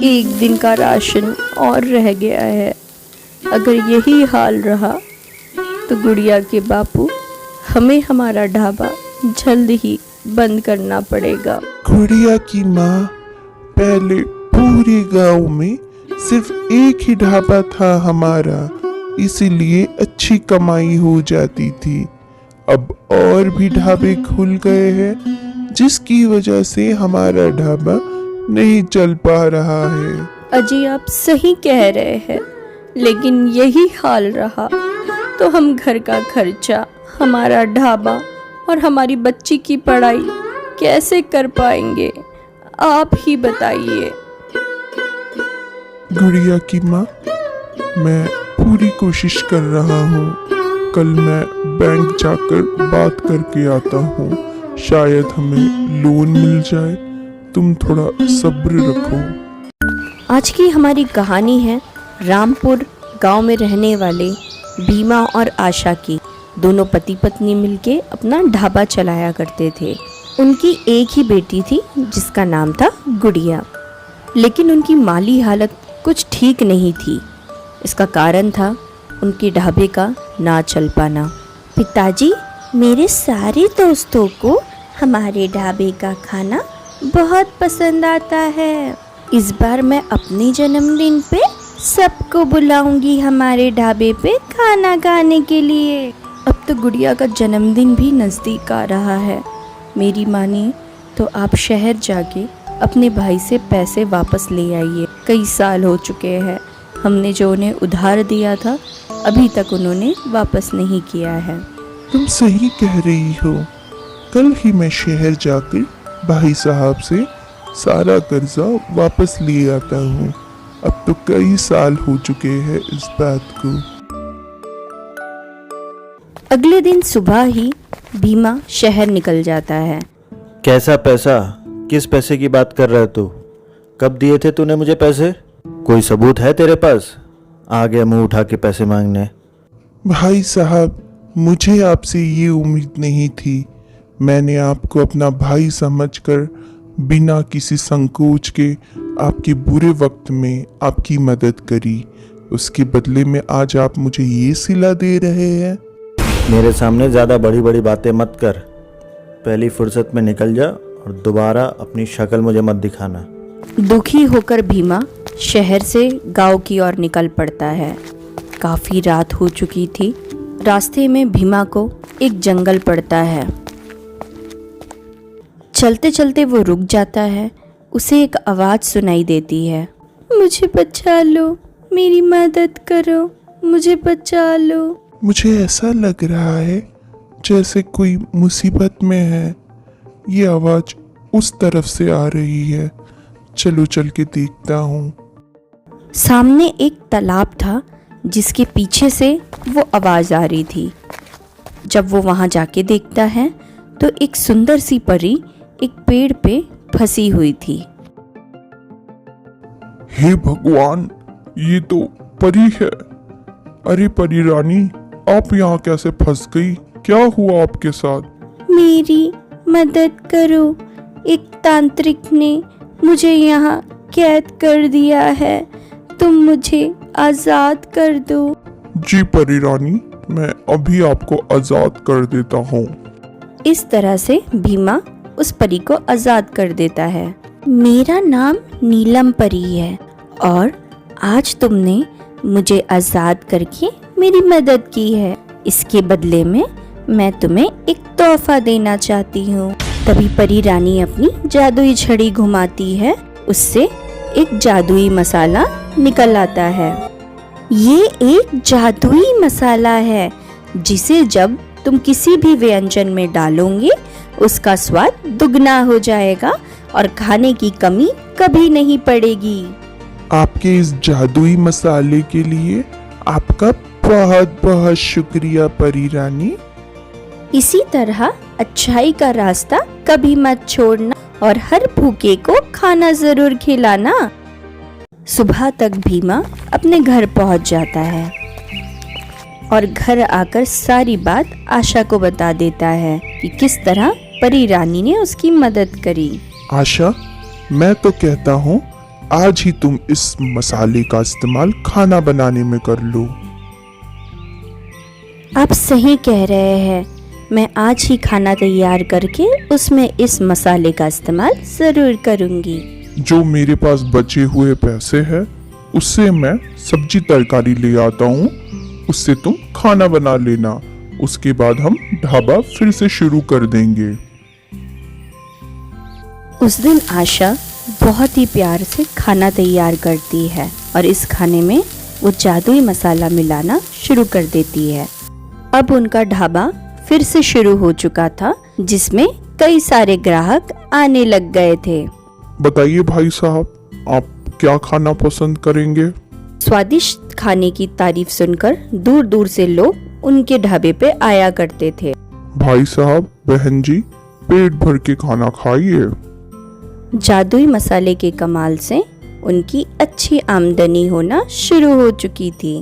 एक दिन का राशन और रह गया है। अगर यही हाल रहा तो गुड़िया के बापू हमें हमारा ढाबा जल्द ही बंद करना पड़ेगा। गुड़िया की माँ, पहले पूरे गांव में सिर्फ एक ही ढाबा था हमारा, इसीलिए अच्छी कमाई हो जाती थी। अब और भी ढाबे खुल गए हैं, जिसकी वजह से हमारा ढाबा नहीं चल पा रहा है। अजी आप सही कह रहे हैं, लेकिन यही हाल रहा तो हम घर का खर्चा, हमारा ढाबा और हमारी बच्ची की पढ़ाई कैसे कर पाएंगे? आप ही बताइए। गुड़िया की माँ, मैं पूरी कोशिश कर रहा हूँ। कल मैं बैंक जाकर बात करके आता हूँ, शायद हमें लोन मिल जाए। तुम थोड़ा सब्र रखो। आज की हमारी कहानी है रामपुर गांव में रहने वाले भीमा और आशा की। दोनों पति पत्नी मिलके अपना ढाबा चलाया करते थे। उनकी एक ही बेटी थी जिसका नाम था गुड़िया, लेकिन उनकी माली हालत कुछ ठीक नहीं थी। इसका कारण था उनके ढाबे का ना चल पाना। पिताजी, मेरे सारे दोस्तों को हमारे ढाबे का खाना बहुत पसंद आता है। इस बार मैं अपने जन्मदिन पे सबको बुलाऊंगी हमारे ढाबे पे खाना खाने के लिए। अब तो गुड़िया का जन्मदिन भी नज़दीक आ रहा है। मेरी मानिए तो आप शहर जाके अपने भाई से पैसे वापस ले आइए। कई साल हो चुके हैं, हमने जो उन्हें उधार दिया था अभी तक उन्होंने वापस नहीं किया है। तुम सही कह रही हो। कल ही मैं शहर जाकर भाई साहब से सारा कर्जा वापस ले आता हूँ। अब तो कई साल हो चुके हैं इस बात को। अगले दिन सुबह ही भीमा शहर निकल जाता है। कैसा पैसा? किस पैसे की बात कर रहे हो तू? कब दिए थे तूने मुझे पैसे? कोई सबूत है तेरे पास? आ गया मुंह उठा के पैसे मांगने। भाई साहब, मुझे आपसे ये उम्मीद नहीं थी। मैंने आपको अपना भाई समझकर बिना किसी संकोच के आपके बुरे वक्त में आपकी मदद करी। उसके बदले में आज आप मुझे ये सिला दे रहे हैं। मेरे सामने ज़्यादा बड़ी बड़ी बातें मत कर। पहली फुर्सत में निकल जा और दोबारा अपनी शक्ल मुझे मत दिखाना। दुखी होकर भीमा शहर से गांव की ओर निकल पड़ता है। काफ़ी रात हो चुकी थी। रास्ते में भीमा को एक जंगल पड़ता है। चलते चलते वो रुक जाता है। उसे एक आवाज़ सुनाई देती है, मुझे बचा लो, मेरी मदद करो, मुझे बचा लो। मुझे ऐसा लग रहा है जैसे कोई मुसीबत में है। ये आवाज़ उस तरफ से आ रही है। चलो चल के देखता हूँ। सामने एक तालाब था जिसके पीछे से वो आवाज़ आ रही थी। जब वो वहाँ जाके देखता है तो एक सुंदर सी परी एक पेड़ पे फंसी हुई थी। हे भगवान, ये तो परी है। अरे परी रानी, आप यहाँ कैसे फंस गई? क्या हुआ आपके साथ? मेरी मदद करो, एक तांत्रिक ने मुझे यहाँ कैद कर दिया है, तुम मुझे आज़ाद कर दो। जी परी रानी, मैं अभी आपको आज़ाद कर देता हूँ। इस तरह से भीमा उस परी को आज़ाद कर देता है। मेरा नाम नीलम परी है और आज तुमने मुझे आज़ाद करके मेरी मदद की है। इसके बदले में मैं तुम्हें एक तोहफा देना चाहती हूँ। तभी परी रानी अपनी जादुई छड़ी घुमाती है, उससे एक जादुई मसाला निकल आता है। ये एक जादुई मसाला है जिसे जब तुम किसी भी व्यंजन में डालोगे उसका स्वाद दुगना हो जाएगा और खाने की कमी कभी नहीं पड़ेगी। आपके इस जादुई मसाले के लिए आपका बहुत बहुत शुक्रिया परी रानी। इसी तरह अच्छाई का रास्ता कभी मत छोड़ना और हर भूखे को खाना जरूर खिलाना। सुबह तक भीमा अपने घर पहुंच जाता है और घर आकर सारी बात आशा को बता देता है कि किस तरह परी रानी ने उसकी मदद करी। आशा, मैं तो कहता हूँ आज ही तुम इस मसाले का इस्तेमाल खाना बनाने में कर लो। आप सही कह रहे हैं, मैं आज ही खाना तैयार करके उसमें इस मसाले का इस्तेमाल ज़रूर करूँगी। जो मेरे पास बचे हुए पैसे हैं उससे मैं सब्जी तरकारी ले आता हूँ, उससे तुम खाना बना लेना। उसके बाद हम ढाबा फिर से शुरू कर देंगे। उस दिन आशा बहुत ही प्यार से खाना तैयार करती है और इस खाने में वो जादुई मसाला मिलाना शुरू कर देती है। अब उनका ढाबा फिर से शुरू हो चुका था, जिसमें कई सारे ग्राहक आने लग गए थे। बताइए भाई साहब, आप क्या खाना पसंद करेंगे? स्वादिष्ट खाने की तारीफ सुनकर दूर दूर से लोग उनके ढाबे पे आया करते थे। भाई साहब, बहन जी, पेट भर के खाना खाइए। जादुई मसाले के कमाल से उनकी अच्छी आमदनी होना शुरू हो चुकी थी।